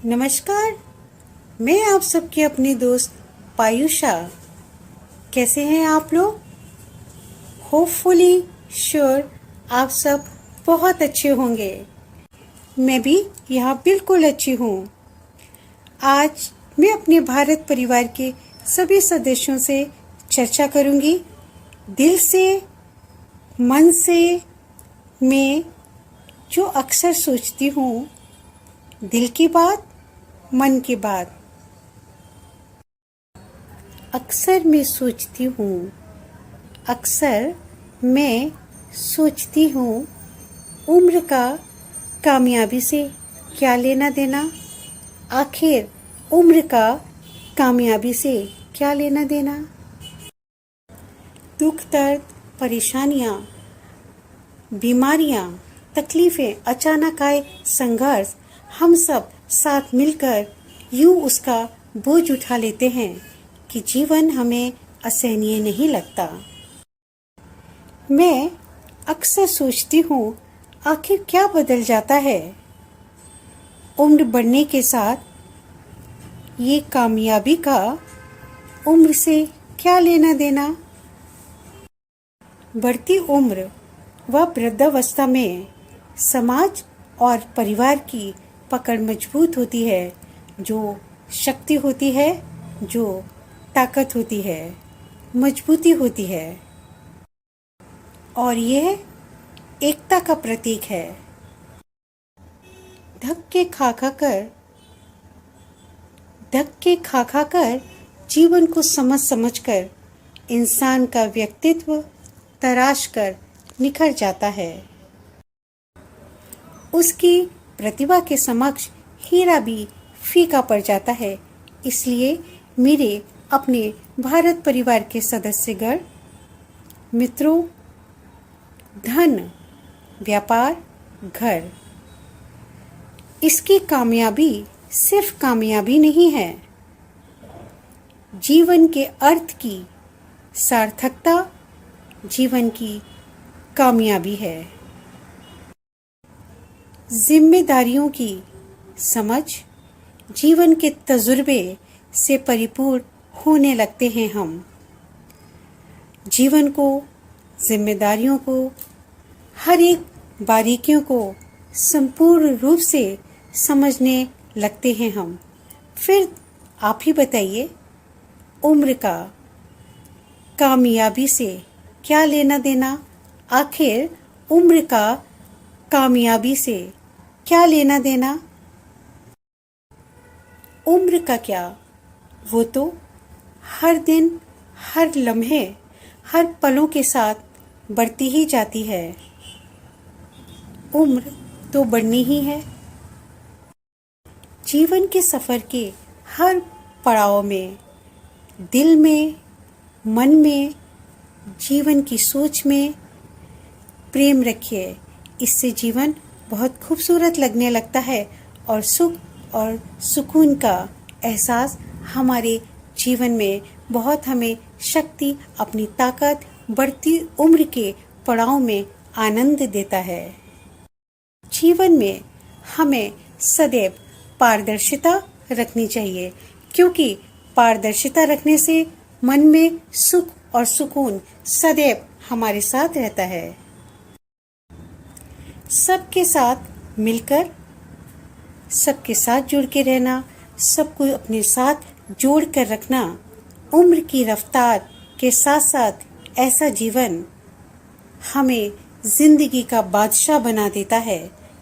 नमस्कार। मैं आप सबके अपनी दोस्त पायुषा। कैसे हैं आप लोग? होपफुली श्योर आप सब बहुत अच्छे होंगे। मैं भी यहाँ बिल्कुल अच्छी हूँ। आज मैं अपने भारत परिवार के सभी सदस्यों से चर्चा करूँगी। दिल से, मन से मैं जो अक्सर सोचती हूँ, दिल की बात, मन की बात। अक्सर मैं सोचती हूँ उम्र का कामयाबी से क्या लेना देना। आखिर उम्र का कामयाबी से क्या लेना देना। दुख दर्द, परेशानियाँ, बीमारियाँ, तकलीफ़ें, अचानक आए संघर्ष, हम सब साथ मिलकर यूं उसका बोझ उठा लेते हैं कि जीवन हमें असहनीय नहीं लगता। मैं अक्सर सोचती हूँ आखिर क्या बदल जाता है उम्र बढ़ने के साथ। ये कामयाबी का उम्र से क्या लेना देना। बढ़ती उम्र व वृद्धावस्था में समाज और परिवार की पकड़ मजबूत होती है। जो शक्ति होती है, जो ताकत होती है, मजबूती होती है, और यह एकता का प्रतीक है। धक्के खा कर जीवन को समझ कर इंसान का व्यक्तित्व तराश कर निखर जाता है। उसकी प्रतिभा के समक्ष हीरा भी फीका पड़ जाता है। इसलिए मेरे अपने भारत परिवार के सदस्यगण, मित्रों, धन, व्यापार, घर, इसकी कामयाबी सिर्फ कामयाबी नहीं है, जीवन के अर्थ की सार्थकता, जीवन की कामयाबी है। जिम्मेदारियों की समझ, जीवन के तजुर्बे से परिपूर्ण होने लगते हैं हम। जीवन को, जिम्मेदारियों को, हर एक बारीकियों को संपूर्ण रूप से समझने लगते हैं हम। फिर आप ही बताइए, उम्र का कामयाबी से क्या लेना देना। आखिर उम्र का कामयाबी से क्या लेना देना। उम्र का क्या, वो तो हर दिन, हर लम्हे, हर पलों के साथ बढ़ती ही जाती है। उम्र तो बढ़नी ही है। जीवन के सफ़र के हर पड़ाव में, दिल में, मन में, जीवन की सोच में प्रेम रखिए। इससे जीवन बहुत खूबसूरत लगने लगता है और सुख और सुकून का एहसास हमारे जीवन में बहुत हमें शक्ति, अपनी ताकत, बढ़ती उम्र के पड़ाव में आनंद देता है। जीवन में हमें सदैव पारदर्शिता रखनी चाहिए, क्योंकि पारदर्शिता रखने से मन में सुख और सुकून सदैव हमारे साथ रहता है। सबके साथ मिलकर, सबके साथ जुड़ के रहना, सबको अपने साथ जोड़ कर रखना, उम्र की रफ्तार के साथ साथ ऐसा जीवन हमें जिंदगी का बादशाह बना देता है।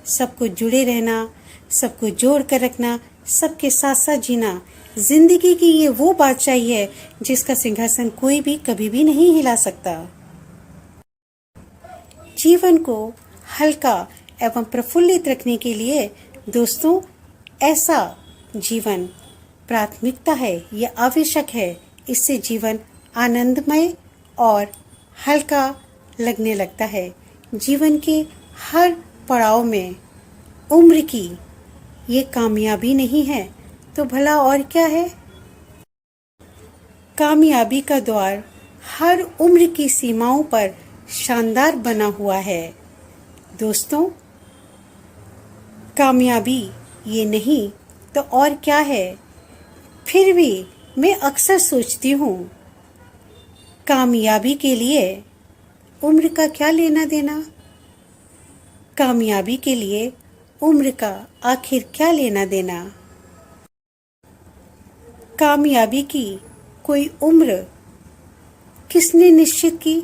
सबको जुड़े रहना, सबको जोड़ कर रखना, सबके साथ साथ जीना, जिंदगी की ये वो बादशाही है जिसका सिंहासन कोई भी कभी भी नहीं हिला सकता। जीवन को हल्का एवं प्रफुल्लित रखने के लिए दोस्तों, ऐसा जीवन प्राथमिकता है, यह आवश्यक है। इससे जीवन आनंदमय और हल्का लगने लगता है। जीवन के हर पड़ाव में उम्र की ये कामयाबी नहीं है तो भला और क्या है। कामयाबी का द्वार हर उम्र की सीमाओं पर शानदार बना हुआ है। दोस्तों, कामयाबी ये नहीं तो और क्या है। फिर भी मैं अक्सर सोचती हूँ, कामयाबी के लिए उम्र का क्या लेना देना। कामयाबी के लिए उम्र का आखिर क्या लेना देना। कामयाबी की कोई उम्र किसने निश्चित की।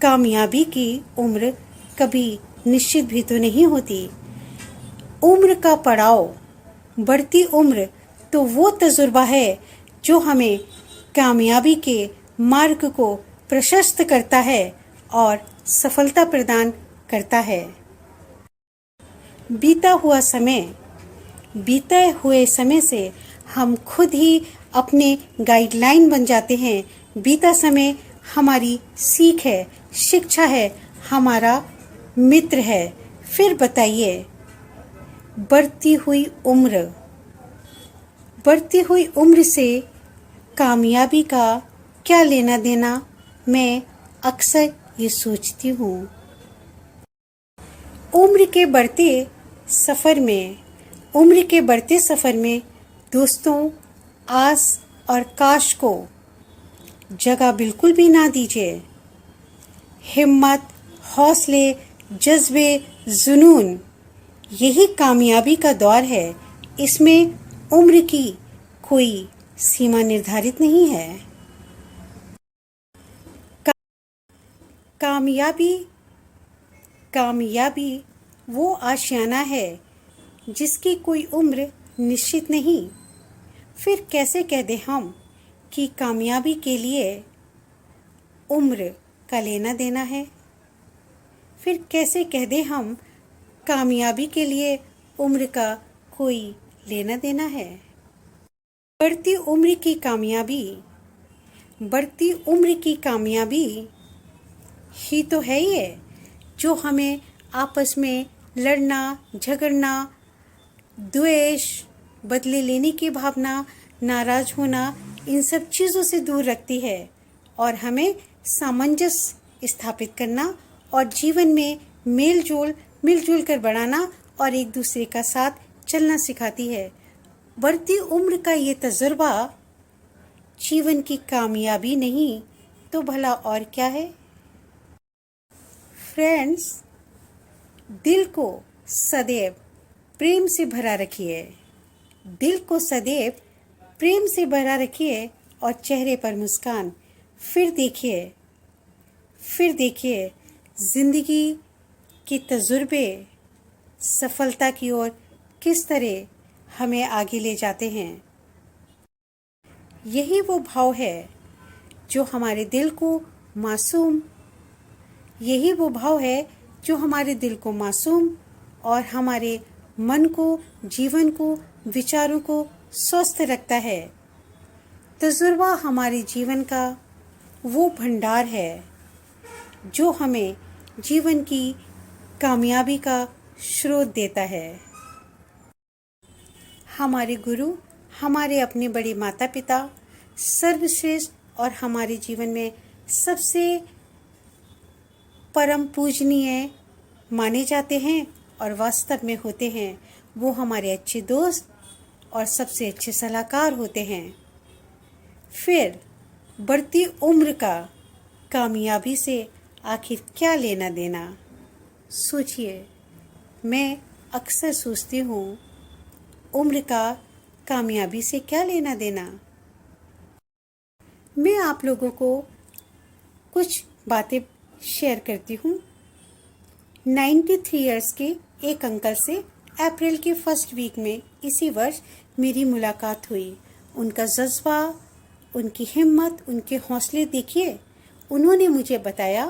कामयाबी की उम्र कभी निश्चित भी तो नहीं होती। उम्र का पड़ाव, बढ़ती उम्र तो वो तजुर्बा है जो हमें कामयाबी के मार्ग को प्रशस्त करता है और सफलता प्रदान करता है। बीते हुए समय से हम खुद ही अपने गाइडलाइन बन जाते हैं। बीता समय हमारी सीख है, शिक्षा है, हमारा मित्र है। फिर बताइए, बढ़ती हुई उम्र से कामयाबी का क्या लेना देना, मैं अक्सर ये सोचती हूँ। उम्र के बढ़ते सफ़र में दोस्तों, आस और काश को जगह बिल्कुल भी ना दीजिए। हिम्मत, हौसले, जज्बे, जुनून, यही कामयाबी का दौर है। इसमें उम्र की कोई सीमा निर्धारित नहीं है। कामयाबी वो आशियाना है जिसकी कोई उम्र निश्चित नहीं। फिर कैसे कह दें हम कि कामयाबी के लिए उम्र का लेना देना है। फिर कैसे कह दें हम कामयाबी के लिए उम्र का कोई लेना देना है। बढ़ती उम्र की कामयाबी ही तो है ये, जो हमें आपस में लड़ना, झगड़ना, द्वेष, बदले लेने की भावना, नाराज होना, इन सब चीज़ों से दूर रखती है और हमें सामंजस्य स्थापित करना और जीवन में मिलजुल कर बढ़ाना और एक दूसरे का साथ चलना सिखाती है। बढ़ती उम्र का ये तजुर्बा जीवन की कामयाबी नहीं तो भला और क्या है। फ्रेंड्स, दिल को सदैव प्रेम से भरा रखिए और चेहरे पर मुस्कान। फिर देखिए जिंदगी के तजुर्बे सफलता की ओर किस तरह हमें आगे ले जाते हैं। यही वो भाव है जो हमारे दिल को मासूम और हमारे मन को, जीवन को, विचारों को स्वस्थ रखता है। तजुर्बा हमारे जीवन का वो भंडार है जो हमें जीवन की कामयाबी का स्रोत देता है। हमारे गुरु, हमारे अपने बड़े माता पिता सर्वश्रेष्ठ और हमारे जीवन में सबसे परम पूजनीय माने जाते हैं और वास्तव में होते हैं। वो हमारे अच्छे दोस्त और सबसे अच्छे सलाहकार होते हैं। फिर बढ़ती उम्र का कामयाबी से आखिर क्या लेना देना। सोचिए, मैं अक्सर सोचती हूँ, उम्र का कामयाबी से क्या लेना देना। मैं आप लोगों को कुछ बातें शेयर करती हूँ। 93 इयर्स के एक अंकल से अप्रैल के फर्स्ट वीक में इसी वर्ष मेरी मुलाकात हुई। उनका जज्बा, उनकी हिम्मत, उनके हौसले देखिए। उन्होंने मुझे बताया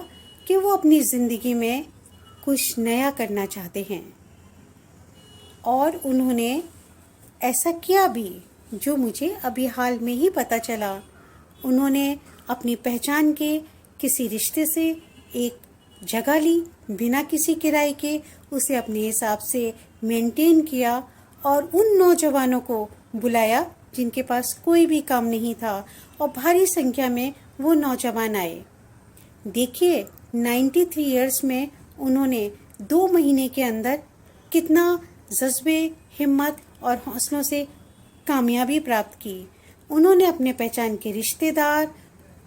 कि वो अपनी ज़िंदगी में कुछ नया करना चाहते हैं और उन्होंने ऐसा किया भी, जो मुझे अभी हाल में ही पता चला। उन्होंने अपनी पहचान के किसी रिश्ते से एक जगह ली, बिना किसी किराए के उसे अपने हिसाब से मेंटेन किया और उन नौजवानों को बुलाया जिनके पास कोई भी काम नहीं था और भारी संख्या में वो नौजवान आए। देखिए, 93 इयर्स में उन्होंने 2 महीने के अंदर कितना जज्बे, हिम्मत और हौसलों से कामयाबी प्राप्त की। उन्होंने अपने पहचान के रिश्तेदार,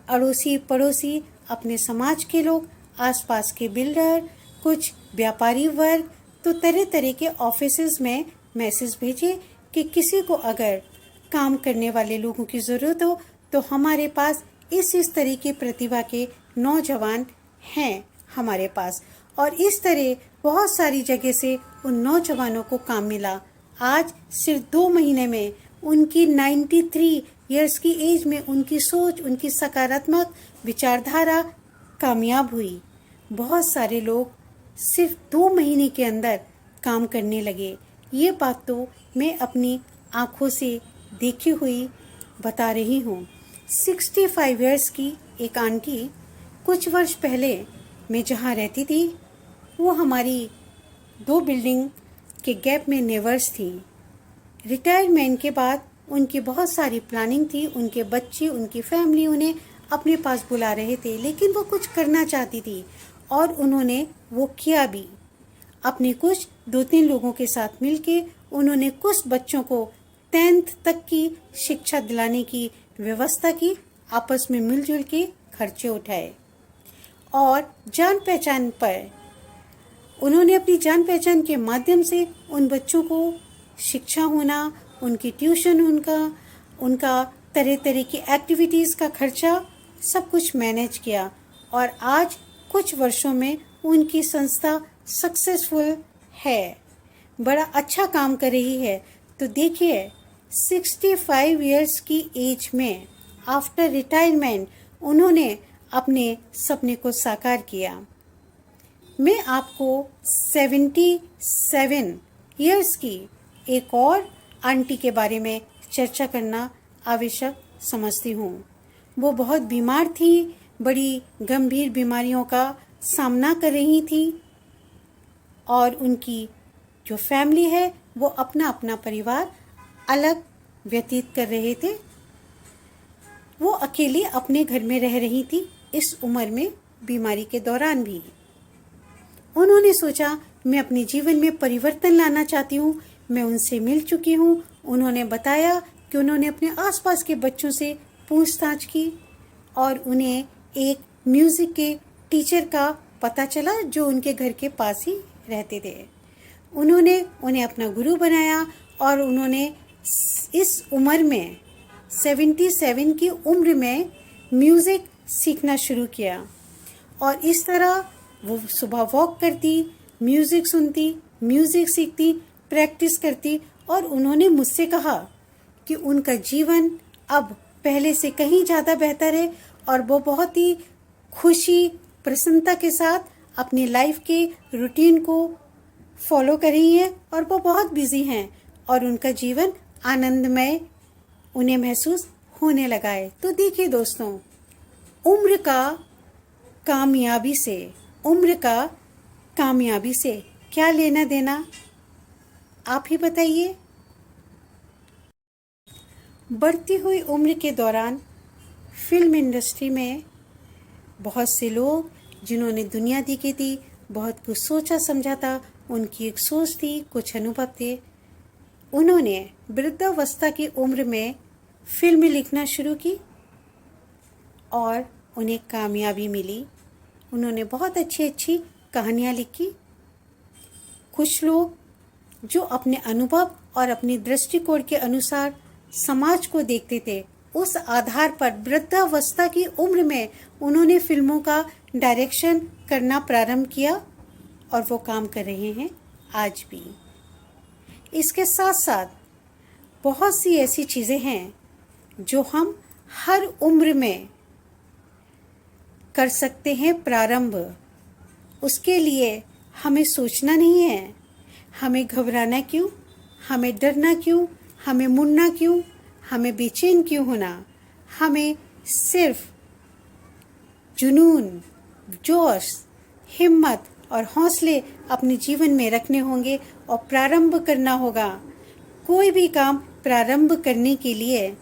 अड़ोसी पड़ोसी, अपने समाज के लोग, आसपास के बिल्डर, कुछ व्यापारी वर्ग, तो तरह तरह के ऑफिसेज में मैसेज भेजे कि किसी को अगर काम करने वाले लोगों की ज़रूरत हो तो हमारे पास इस तरह की प्रतिभा के नौजवान हैं हमारे पास। और इस तरह बहुत सारी जगह से उन नौजवानों को काम मिला। आज सिर्फ 2 महीने में उनकी 93 ईयर्स की एज में उनकी सोच, उनकी सकारात्मक विचारधारा कामयाब हुई। बहुत सारे लोग सिर्फ 2 महीने के अंदर काम करने लगे। ये बात तो मैं अपनी आँखों से देखी हुई बता रही हूँ। 65 ईयर्स की एक आंटी, कुछ वर्ष पहले मैं जहाँ रहती थी वो हमारी 2 बिल्डिंग के गैप में नेबर्स थी। रिटायरमेंट के बाद उनकी बहुत सारी प्लानिंग थी, उनके बच्चे, उनकी फैमिली उन्हें अपने पास बुला रहे थे, लेकिन वो कुछ करना चाहती थी और उन्होंने वो किया भी। अपने कुछ 2-3 लोगों के साथ मिलके उन्होंने कुछ बच्चों को 10th तक की शिक्षा दिलाने की व्यवस्था की, आपस में मिलजुल के खर्चे उठाए और जान पहचान पर उन्होंने अपनी जान पहचान के माध्यम से उन बच्चों को शिक्षा होना, उनकी ट्यूशन, उनका तरह तरह की एक्टिविटीज़ का खर्चा सब कुछ मैनेज किया और आज कुछ वर्षों में उनकी संस्था सक्सेसफुल है, बड़ा अच्छा काम कर रही है। तो देखिए 65 इयर्स की एज में आफ्टर रिटायरमेंट उन्होंने अपने सपने को साकार किया। मैं आपको 77 इयर्स की एक और आंटी के बारे में चर्चा करना आवश्यक समझती हूँ। वो बहुत बीमार थी, बड़ी गंभीर बीमारियों का सामना कर रही थी और उनकी जो फैमिली है वो अपना अपना परिवार अलग व्यतीत कर रहे थे। वो अकेली अपने घर में रह रही थी इस उम्र में, बीमारी के दौरान भी। उन्होंने सोचा मैं अपने जीवन में परिवर्तन लाना चाहती हूँ। मैं उनसे मिल चुकी हूँ। उन्होंने बताया कि उन्होंने अपने आसपास के बच्चों से पूछताछ की और उन्हें एक म्यूज़िक के टीचर का पता चला जो उनके घर के पास ही रहते थे। उन्होंने उन्हें अपना गुरु बनाया और उन्होंने इस उम्र में 77 की उम्र में म्यूज़िक सीखना शुरू किया और इस तरह वो सुबह वॉक करती, म्यूज़िक सुनती, म्यूज़िक सीखती, प्रैक्टिस करती और उन्होंने मुझसे कहा कि उनका जीवन अब पहले से कहीं ज़्यादा बेहतर है और वो बहुत ही खुशी, प्रसन्नता के साथ अपनी लाइफ के रूटीन को फॉलो कर रही हैं और वो बहुत बिजी हैं और उनका जीवन आनंदमय उन्हें महसूस होने लगा है। तो देखिए दोस्तों, उम्र का कामयाबी से क्या लेना देना, आप ही बताइए। बढ़ती हुई उम्र के दौरान फिल्म इंडस्ट्री में बहुत से लोग जिन्होंने दुनिया देखी थी, बहुत कुछ सोचा समझा था, उनकी एक सोच थी, कुछ अनुभव थे, उन्होंने वृद्धावस्था की उम्र में फिल्में लिखना शुरू की और उन्हें कामयाबी मिली। उन्होंने बहुत अच्छी अच्छी कहानियाँ लिखी। कुछ लोग जो अपने अनुभव और अपनी दृष्टिकोण के अनुसार समाज को देखते थे, उस आधार पर वृद्धावस्था की उम्र में उन्होंने फिल्मों का डायरेक्शन करना प्रारंभ किया और वो काम कर रहे हैं आज भी। इसके साथ साथ बहुत सी ऐसी चीज़ें हैं जो हम हर उम्र में कर सकते हैं प्रारंभ। उसके लिए हमें सोचना नहीं है, हमें घबराना क्यों, हमें डरना क्यों, हमें मुड़ना क्यों, हमें बेचैन क्यों होना। हमें सिर्फ जुनून, जोश, हिम्मत और हौसले अपने जीवन में रखने होंगे और प्रारंभ करना होगा। कोई भी काम प्रारंभ करने के लिए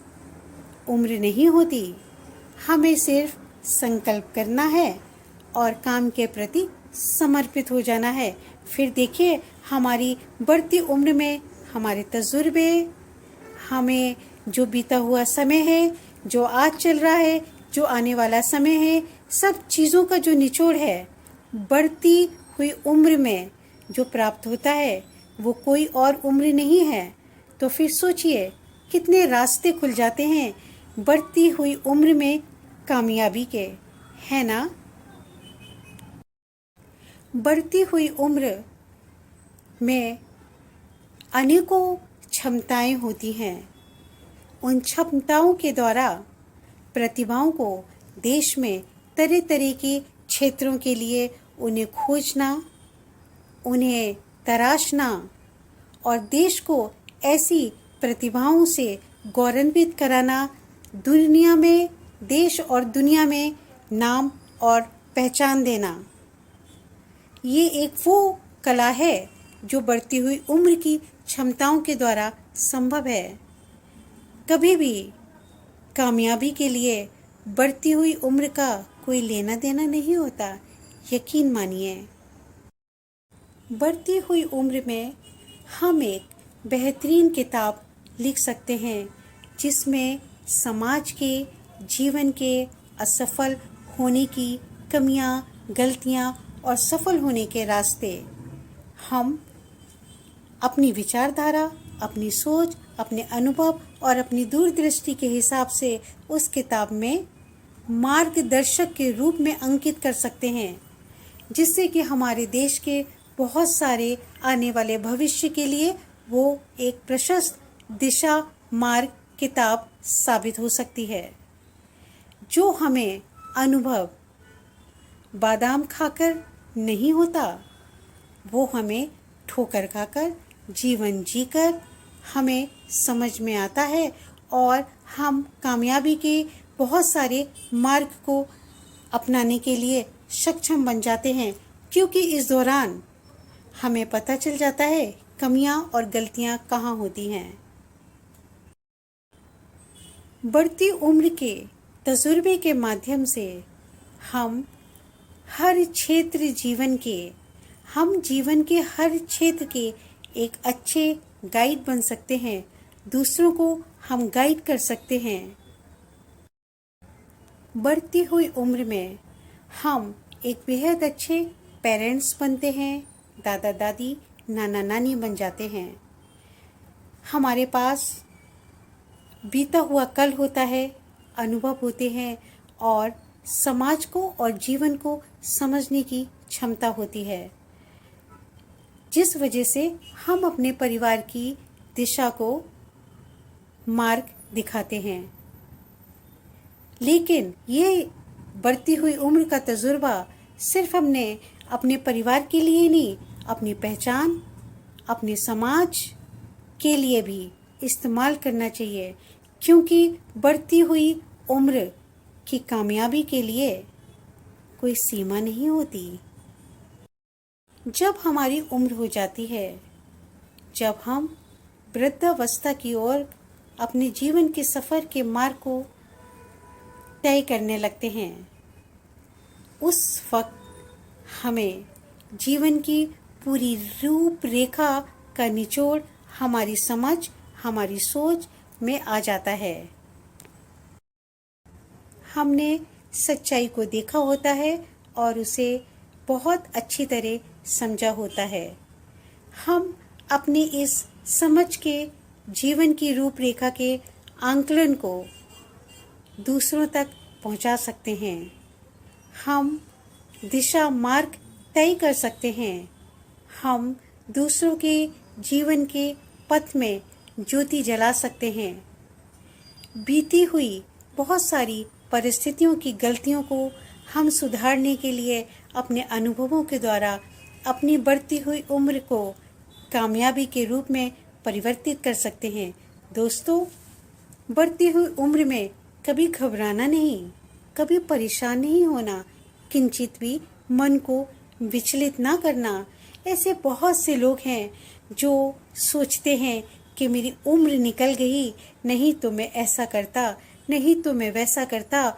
उम्र नहीं होती, हमें सिर्फ संकल्प करना है और काम के प्रति समर्पित हो जाना है। फिर देखिए हमारी बढ़ती उम्र में हमारे तजुर्बे, हमें जो बीता हुआ समय है, जो आज चल रहा है, जो आने वाला समय है, सब चीज़ों का जो निचोड़ है बढ़ती हुई उम्र में जो प्राप्त होता है वो कोई और उम्र नहीं है। तो फिर सोचिए कितने रास्ते खुल जाते हैं बढ़ती हुई उम्र में कामयाबी के, है ना। बढ़ती हुई उम्र में अनेकों क्षमताएं होती हैं। उन क्षमताओं के द्वारा प्रतिभाओं को देश में तरह तरह के क्षेत्रों के लिए उन्हें खोजना, उन्हें तराशना और देश को ऐसी प्रतिभाओं से गौरवान्वित कराना, दुनिया में, देश और दुनिया में नाम और पहचान देना। ये एक वो कला है जो बढ़ती हुई उम्र की क्षमताओं के द्वारा संभव है। कभी भी कामयाबी के लिए बढ़ती हुई उम्र का कोई लेना देना नहीं होता, यकीन मानिए। बढ़ती हुई उम्र में हम एक बेहतरीन किताब लिख सकते हैं जिसमें समाज के, जीवन के असफल होने की कमियां, गलतियां और सफल होने के रास्ते हम अपनी विचारधारा, अपनी सोच, अपने अनुभव और अपनी दूरदृष्टि के हिसाब से उस किताब में मार्गदर्शक के रूप में अंकित कर सकते हैं, जिससे कि हमारे देश के बहुत सारे आने वाले भविष्य के लिए वो एक प्रशस्त दिशा मार्ग किताब साबित हो सकती है, जो हमें अनुभव बादाम खाकर नहीं होता, वो हमें ठोकर खाकर, जीवन जीकर हमें समझ में आता है और हम कामयाबी के बहुत सारे मार्ग को अपनाने के लिए सक्षम बन जाते हैं, क्योंकि इस दौरान हमें पता चल जाता है कमियां और गलतियां कहाँ होती हैं। बढ़ती उम्र के तजुर्बे के माध्यम से हम जीवन के हर क्षेत्र के एक अच्छे गाइड बन सकते हैं, दूसरों को हम गाइड कर सकते हैं। बढ़ती हुई उम्र में हम एक बेहद अच्छे पेरेंट्स बनते हैं, दादा दादी, नाना नानी बन जाते हैं। हमारे पास बीता हुआ कल होता है, अनुभव होते हैं और समाज को और जीवन को समझने की क्षमता होती है, जिस वजह से हम अपने परिवार की दिशा को मार्ग दिखाते हैं। लेकिन ये बढ़ती हुई उम्र का तजुर्बा सिर्फ हमने अपने परिवार के लिए नहीं, अपनी पहचान, अपने समाज के लिए भी इस्तेमाल करना चाहिए, क्योंकि बढ़ती हुई उम्र की कामयाबी के लिए कोई सीमा नहीं होती। जब हमारी उम्र हो जाती है, जब हम वृद्धावस्था की ओर अपने जीवन के सफ़र के मार्ग को तय करने लगते हैं, उस वक्त हमें जीवन की पूरी रूपरेखा का निचोड़ हमारी समझ, हमारी सोच में आ जाता है। हमने सच्चाई को देखा होता है और उसे बहुत अच्छी तरह समझा होता है। हम अपनी इस समझ के जीवन की रूपरेखा के आंकलन को दूसरों तक पहुंचा सकते हैं। हम दिशा मार्ग तय कर सकते हैं। हम दूसरों के जीवन के पथ में ज्योति जला सकते हैं। बीती हुई बहुत सारी परिस्थितियों की गलतियों को हम सुधारने के लिए अपने अनुभवों के द्वारा अपनी बढ़ती हुई उम्र को कामयाबी के रूप में परिवर्तित कर सकते हैं। दोस्तों, बढ़ती हुई उम्र में कभी घबराना नहीं, कभी परेशान नहीं होना, किंचित भी मन को विचलित ना करना। ऐसे बहुत से लोग हैं जो सोचते हैं कि मेरी उम्र निकल गई, नहीं तो मैं ऐसा करता, नहीं तो मैं वैसा करता,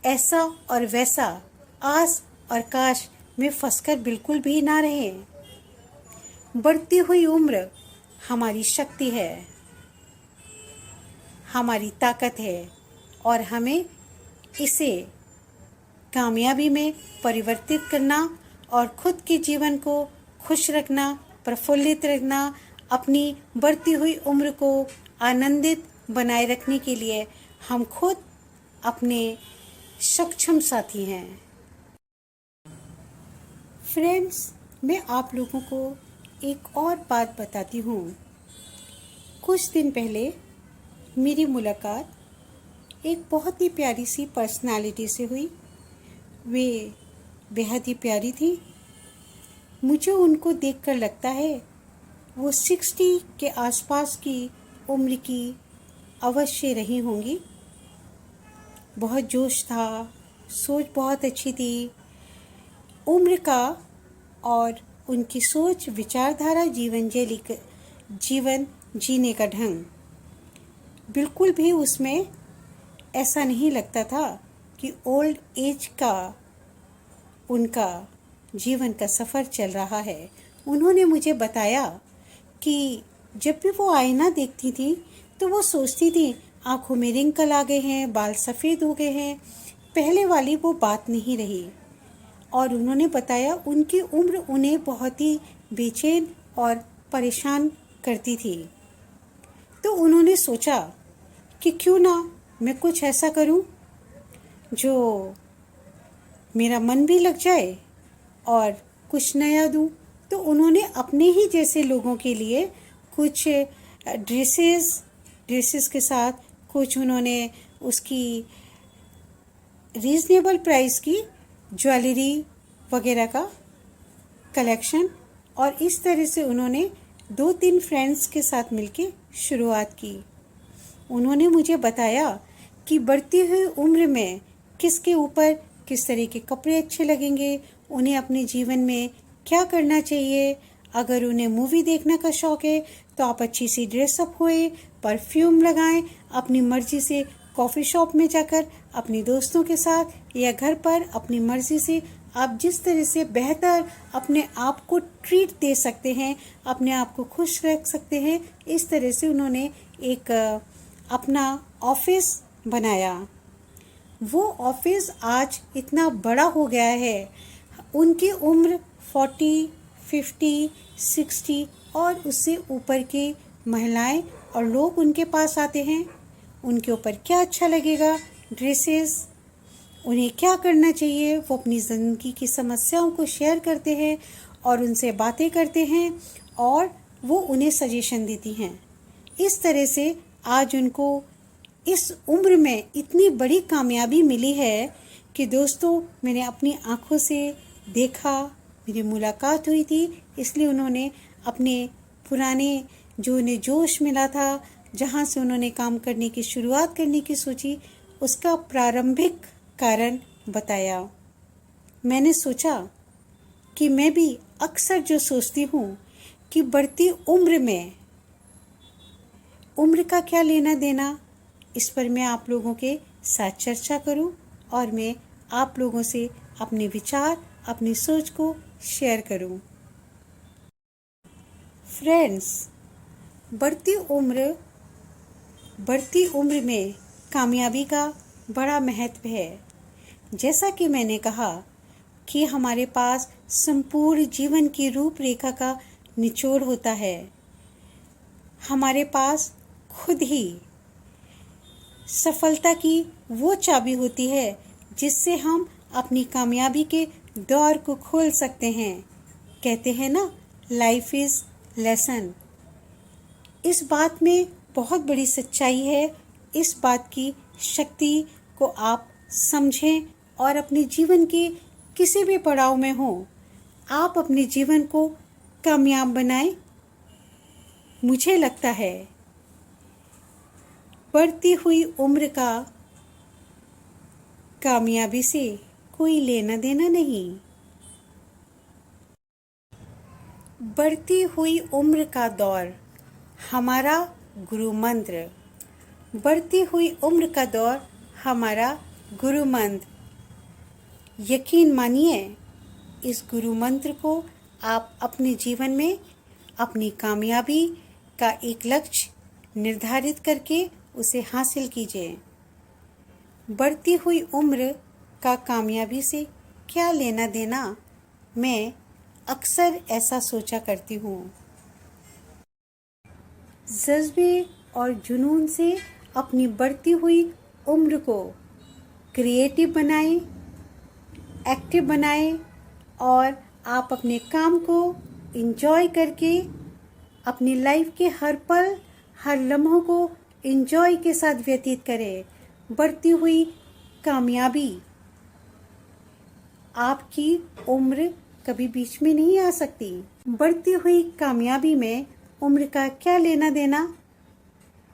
ऐसा और वैसा, आस और काश में फंसकर बिल्कुल भी ना रहे। बढ़ती हुई उम्र हमारी शक्ति है, हमारी ताकत है और हमें इसे कामयाबी में परिवर्तित करना और खुद के जीवन को खुश रखना, प्रफुल्लित रखना, अपनी बढ़ती हुई उम्र को आनंदित बनाए रखने के लिए हम खुद अपने सक्षम साथी हैं। फ्रेंड्स, मैं आप लोगों को एक और बात बताती हूँ। कुछ दिन पहले मेरी मुलाकात एक बहुत ही प्यारी सी पर्सनालिटी से हुई। वे बेहद ही प्यारी थी। मुझे उनको देखकर लगता है वो 60 के आसपास की उम्र की अवश्य रही होंगी। बहुत जोश था, सोच बहुत अच्छी थी। उम्र का और उनकी सोच, विचारधारा, जीवन जीने का ढंग बिल्कुल भी उसमें ऐसा नहीं लगता था कि ओल्ड एज का उनका जीवन का सफ़र चल रहा है। उन्होंने मुझे बताया कि जब भी वो आईना देखती थी तो वो सोचती थी आँखों में रिंकल आ गए हैं, बाल सफ़ेद हो गए हैं। पहले वाली वो बात नहीं रही। और उन्होंने बताया उनकी उम्र उन्हें बहुत ही बेचैन और परेशान करती थी। तो उन्होंने सोचा कि क्यों ना मैं कुछ ऐसा करूं जो मेरा मन भी लग जाए और कुछ नया दूं। तो उन्होंने अपने ही जैसे लोगों के लिए कुछ ड्रेसेस के साथ कुछ उन्होंने उसकी रीज़नेबल प्राइस की ज्वेलरी वगैरह का कलेक्शन, और इस तरह से उन्होंने 2-3 फ्रेंड्स के साथ मिलके शुरुआत की। उन्होंने मुझे बताया कि बढ़ती हुई उम्र में किसके ऊपर किस तरह के कपड़े अच्छे लगेंगे, उन्हें अपने जीवन में क्या करना चाहिए। अगर उन्हें मूवी देखने का शौक़ है तो आप अच्छी सी ड्रेसअप हुए, परफ्यूम लगाएं, अपनी मर्जी से कॉफ़ी शॉप में जाकर अपने दोस्तों के साथ या घर पर अपनी मर्जी से आप जिस तरह से बेहतर अपने आप को ट्रीट दे सकते हैं, अपने आप को खुश रख सकते हैं, इस तरह से उन्होंने एक अपना ऑफिस बनाया। वो ऑफिस आज इतना बड़ा हो गया है। उनकी उम्र 40, 50, 60 और उससे ऊपर की महिलाएं और लोग उनके पास आते हैं। उनके ऊपर क्या अच्छा लगेगा, ड्रेसेस, उन्हें क्या करना चाहिए, वो अपनी ज़िंदगी की समस्याओं को शेयर करते हैं और उनसे बातें करते हैं और वो उन्हें सजेशन देती हैं। इस तरह से आज उनको इस उम्र में इतनी बड़ी कामयाबी मिली है कि दोस्तों मैंने अपनी आँखों से देखा, मेरी मुलाकात हुई थी, इसलिए उन्होंने अपने पुराने जो उन्हें जोश मिला था, जहाँ से उन्होंने काम करने की शुरुआत करने की सोची, उसका प्रारंभिक कारण बताया। मैंने सोचा कि मैं भी अक्सर जो सोचती हूँ कि बढ़ती उम्र में उम्र का क्या लेना देना, इस पर मैं आप लोगों के साथ चर्चा करूं और मैं आप लोगों से अपने विचार, अपनी सोच को शेयर करूं। फ्रेंड्स, बढ़ती उम्र में कामयाबी का बड़ा महत्व है। जैसा कि मैंने कहा कि हमारे पास संपूर्ण जीवन की रूपरेखा का निचोड़ होता है। हमारे पास खुद ही सफलता की वो चाबी होती है जिससे हम अपनी कामयाबी के दौर को खोल सकते हैं। कहते हैं ना, लाइफ इज़ लेसन। इस बात में बहुत बड़ी सच्चाई है। इस बात की शक्ति को आप समझें और अपने जीवन के किसी भी पड़ाव में हो, आप अपने जीवन को कामयाब बनाएं। मुझे लगता है बढ़ती हुई उम्र का कामयाबी से कोई लेना देना नहीं। बढ़ती हुई उम्र का दौर हमारा गुरु मंत्र। बढ़ती हुई उम्र का दौर हमारा गुरु मंत्र। यकीन मानिए, इस गुरु मंत्र को आप अपने जीवन में अपनी कामयाबी का एक लक्ष्य निर्धारित करके उसे हासिल कीजिए। बढ़ती हुई उम्र का कामयाबी से क्या लेना देना, मैं अक्सर ऐसा सोचा करती हूँ। जज्बे और जुनून से अपनी बढ़ती हुई उम्र को क्रिएटिव बनाएं, एक्टिव बनाएं और आप अपने काम को एंजॉय करके अपनी लाइफ के हर पल, हर लम्हों को एंजॉय के साथ व्यतीत करें। बढ़ती हुई कामयाबी, आपकी उम्र कभी बीच में नहीं आ सकती। बढ़ती हुई कामयाबी में उम्र का क्या लेना देना।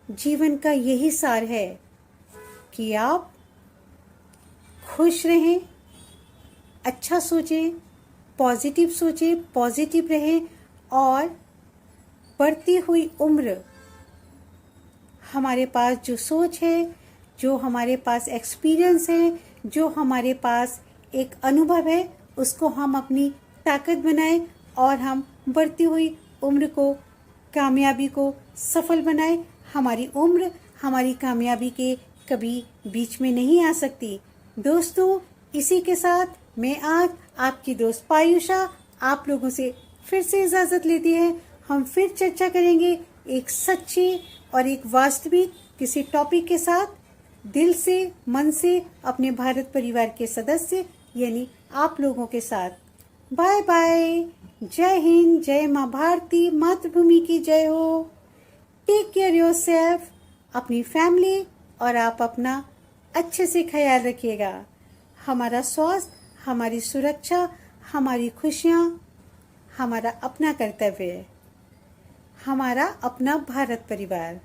जीवन का यही सार है कि आप खुश रहें, अच्छा सोचें, पॉजिटिव रहें और बढ़ती हुई उम्र, हमारे पास जो सोच है, जो हमारे पास एक्सपीरियंस है, जो हमारे पास एक अनुभव है, उसको हम अपनी ताकत बनाएं और हम बढ़ती हुई उम्र को, कामयाबी को सफल बनाएं। हमारी उम्र हमारी कामयाबी के कभी बीच में नहीं आ सकती। दोस्तों, इसी के साथ मैं आज आपकी दोस्त पायुषा आप लोगों से फिर से इजाज़त लेती है। हम फिर चर्चा करेंगे एक सच्चे और एक वास्तविक किसी टॉपिक के साथ, दिल से, मन से, अपने भारत परिवार के सदस्य यानी आप लोगों के साथ। Bye bye. जय हिंद, जय माँ भारती, मातृभूमि की जय हो। टेक केयर योरसेल्फ, अपनी फैमिली और आप अपना अच्छे से ख्याल रखिएगा। हमारा स्वास्थ्य, हमारी सुरक्षा, हमारी खुशियाँ हमारा अपना कर्तव्य है, हमारा अपना भारत परिवार।